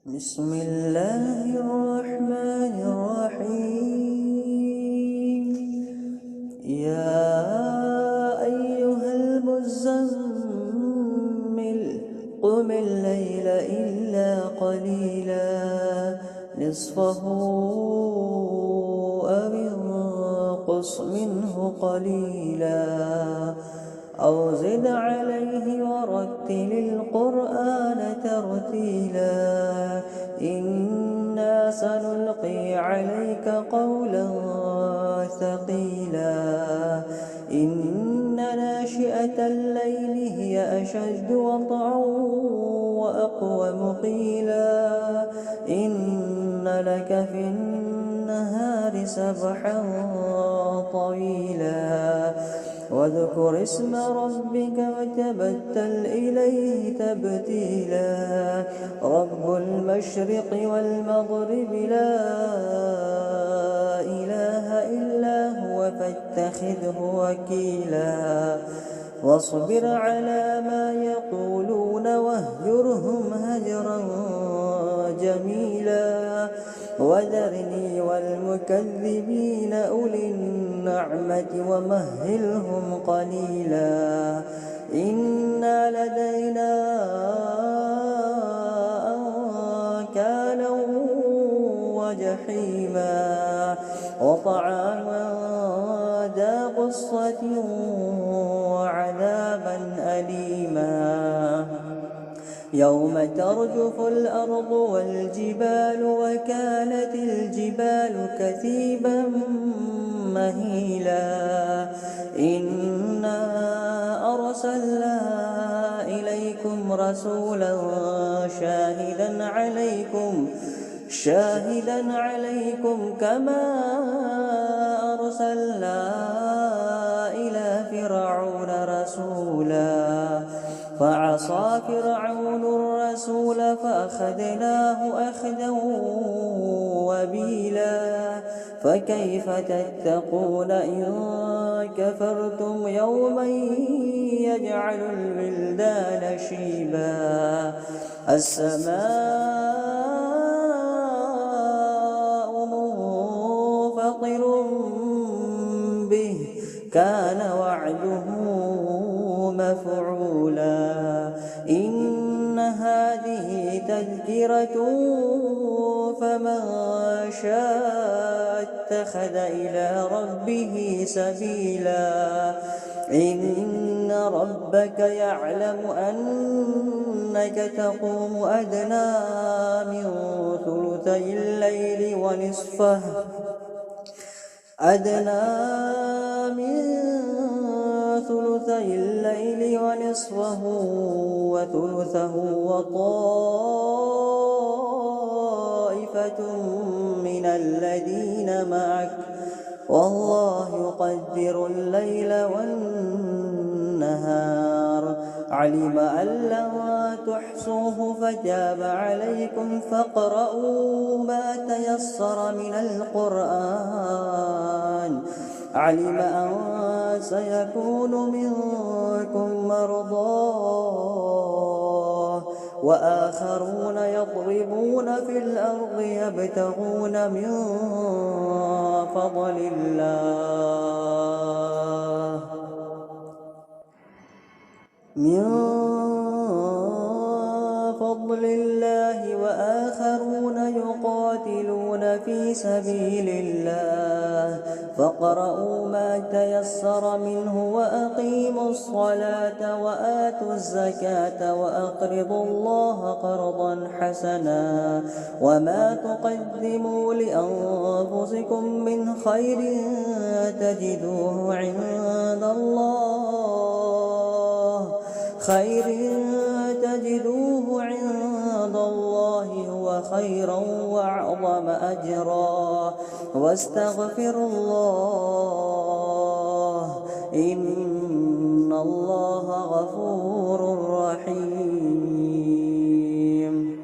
بسم الله الرحمن الرحيم. يا أيها المزمل قم الليل إلا قليلا نصفه أو انقص منه قليلا أو زد عليه ورتل القرآن ترتيلا إنا سنلقي عليك قولا ثقيلا إن ناشئة الليل هي أشد وطئا وأقوم قيلا إن لك في النهار سبحا طويلا واذكر اسم ربك وتبتل إليه تبتيلا رب المشرق والمغرب لا إله إلا هو فاتخذه وكيلا واصبر على ما يقولون واهجرهم هجرا جميلا وذرني والمكذبين أولي النعمة ومهلهم قليلا إنا لدينا أنكالا وجحيما وطعاما ذا غصة وعذابا أليما يوم ترجف الأرض والجبال وكانت الجبال كثيبا مهيلا إنا أرسلنا إليكم رسولا شاهدا عليكم كما أرسلنا إلى فرعون رسولا فعصى فرعون الرسول فأخذناه أخذا وبيلا فكيف تتقون إن كفرتم يوما يجعل الولدان شيبا السماء منفطر به كان وعده مفعولا إن هذه تذكرة فمن شاء اتخذ إلى ربه سبيلا إن ربك يعلم أنك تقوم أدنى من ثلثي الليل ونصفه وثلثه وطائفة من الذين معك والله يقدر الليل والنهار علم أن لن تحصوه فتاب عليكم فاقرؤوا ما تيسر من القرآن علم أن سيكون منكم مرضى وآخرون يضربون في الأرض يبتغون من فضل الله وآخرون يقاتلون في سبيل الله فاقرؤوا ما تيسر منه وأقيموا الصلاة وآتوا الزكاة وأقرضوا الله قرضا حسنا وما تقدموا لأنفسكم من خير تجدوه عند الله هو خيرا وأعظم أجرا واستغفروا الله إن الله غفور رحيم.